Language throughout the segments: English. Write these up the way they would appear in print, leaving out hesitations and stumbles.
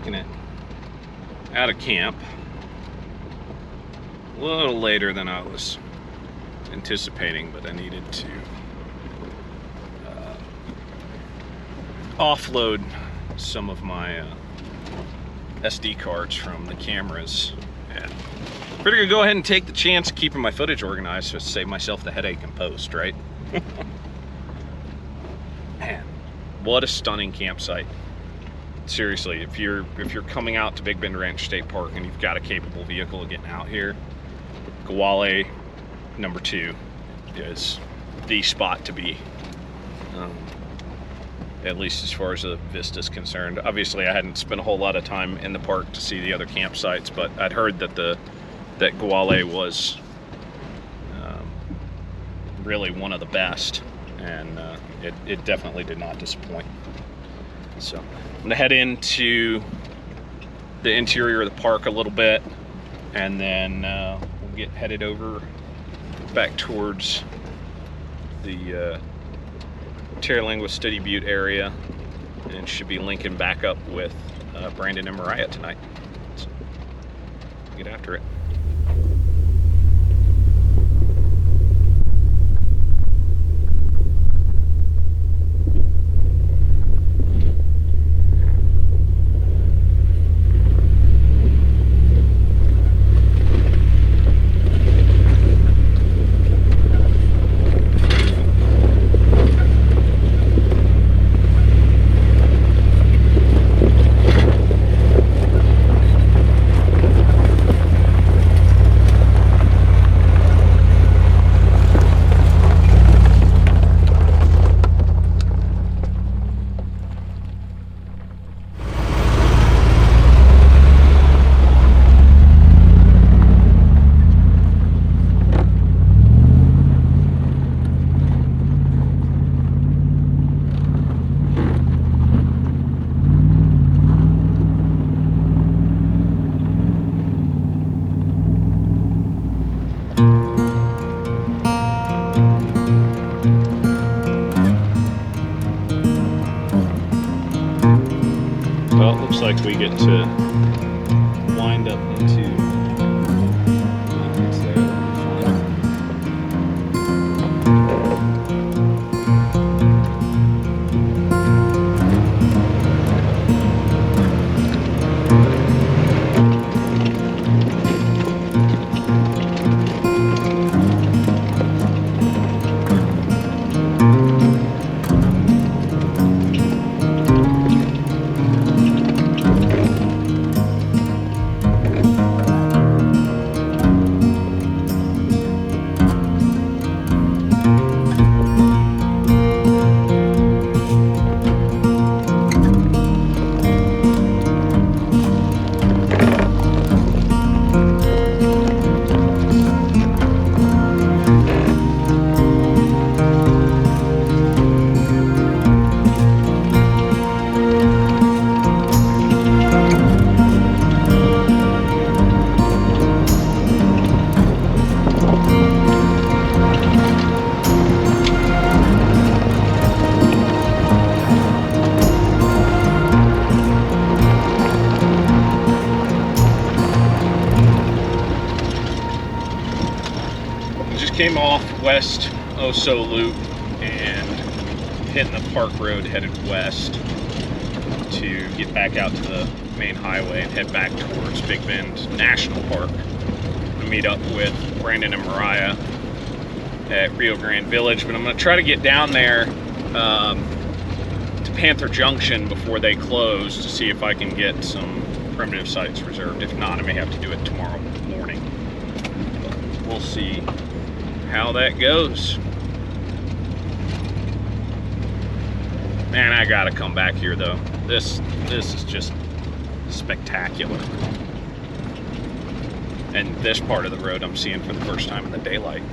making it out of camp a little later than I was anticipating, but I needed to offload some of my SD cards from the cameras, and figured I'd go ahead and take the chance of keeping my footage organized to save myself the headache in post, right? Man, what a stunning campsite. Seriously, if you're coming out to Big Bend Ranch State Park and you've got a capable vehicle getting out here, Guale number 2 is the spot to be, at least as far as the vista is concerned. Obviously, I hadn't spent a whole lot of time in the park to see the other campsites, but I'd heard that that Guale was really one of the best, and it definitely did not disappoint. So I'm gonna head into the interior of the park a little bit, and then we'll get headed over back towards the Terralingua Steady Butte area, and should be linking back up with Brandon and Mariah tonight. So get after it. Well, it looks like we get to wind up into came off West Oso Loop and hitting the park road, headed west to get back out to the main highway and head back towards Big Bend National Park to meet up with Brandon and Mariah at Rio Grande Village. But I'm going to try to get down there to Panther Junction before they close to see if I can get some primitive sites reserved. If not, I may have to do it tomorrow morning. But we'll see how that goes. Man, I gotta come back here though. This is just spectacular. And this part of the road I'm seeing for the first time in the daylight.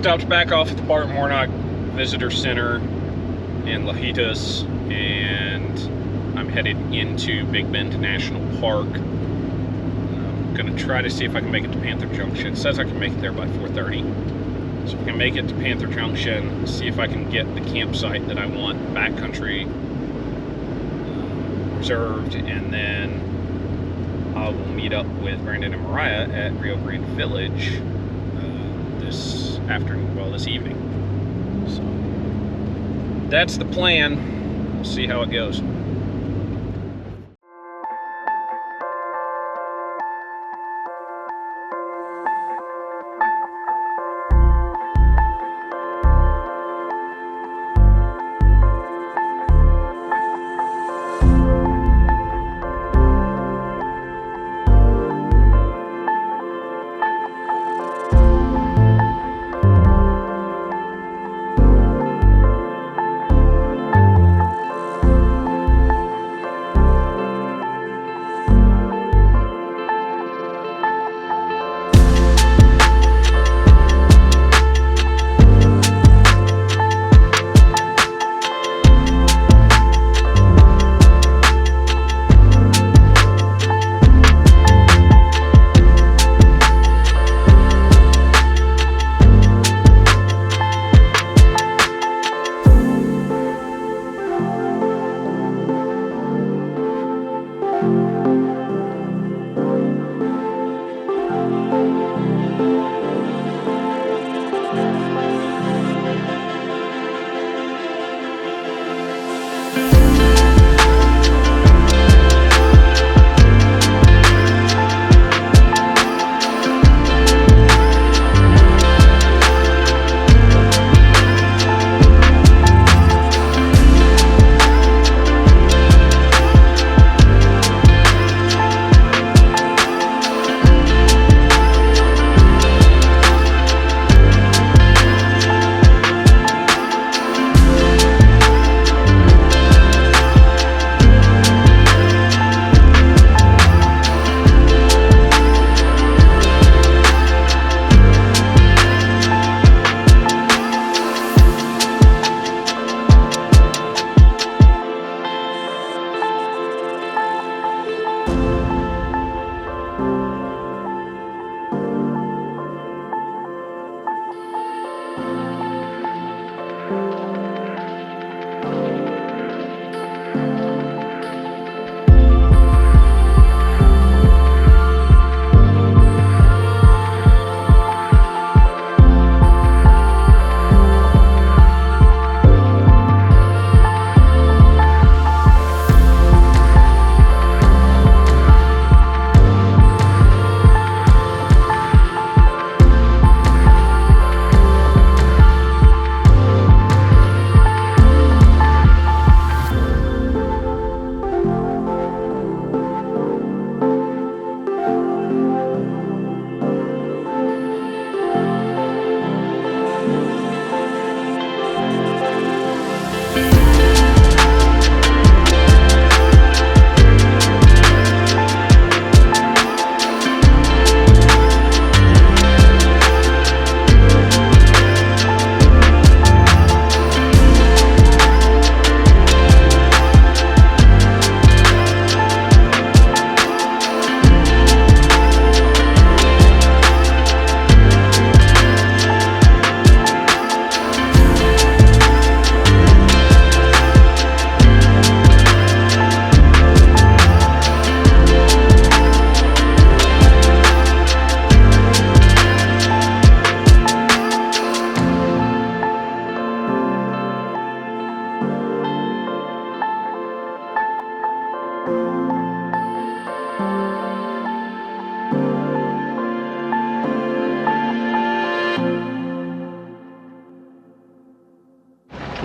stopped back off at the Bart Warnock Visitor Center in Lajitas, and I'm headed into Big Bend National Park. I'm gonna try to see if I can make it to Panther Junction. It says I can make it there by 4:30. So if I can make it to Panther Junction, see if I can get the campsite that I want, Backcountry, reserved, and then I will meet up with Brandon and Mariah at Rio Grande Village this afternoon, well, this evening. So that's the plan. We'll see how it goes.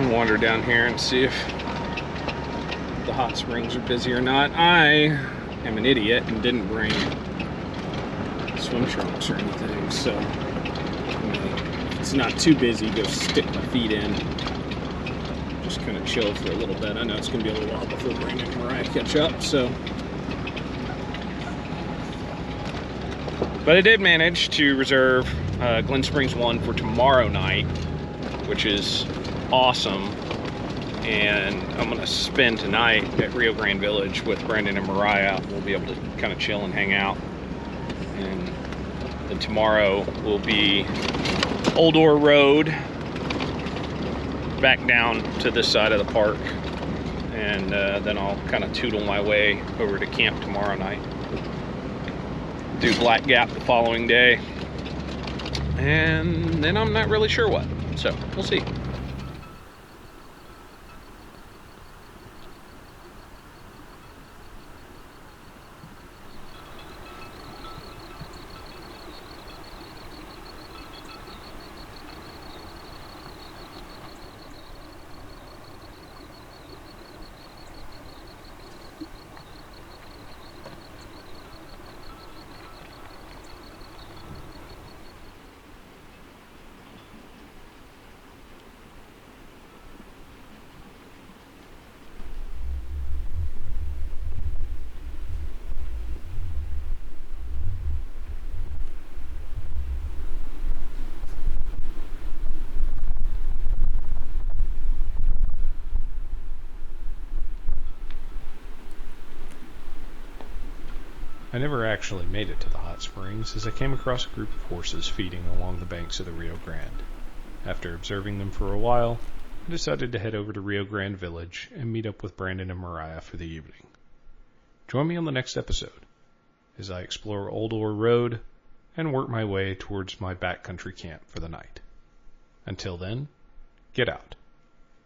Wander down here and see if the hot springs are busy or not. I am an idiot and didn't bring swim trunks or anything, so if it's not too busy, go stick my feet in, just kind of chill for a little bit. I know it's going to be a little while before Brandon and Mariah catch up, so. But I did manage to reserve Glen Springs one for tomorrow night, which is awesome. And I'm going to spend tonight at Rio Grande Village with Brandon and Mariah. We'll be able to kind of chill and hang out. And then tomorrow will be Old Ore Road back down to this side of the park. And then I'll kind of tootle my way over to camp tomorrow night. Do Black Gap the following day. And then I'm not really sure what. So, we'll see. I never actually made it to the hot springs, as I came across a group of horses feeding along the banks of the Rio Grande. After observing them for a while, I decided to head over to Rio Grande Village and meet up with Brandon and Mariah for the evening. Join me on the next episode as I explore Old Ore Road and work my way towards my backcountry camp for the night. Until then, get out.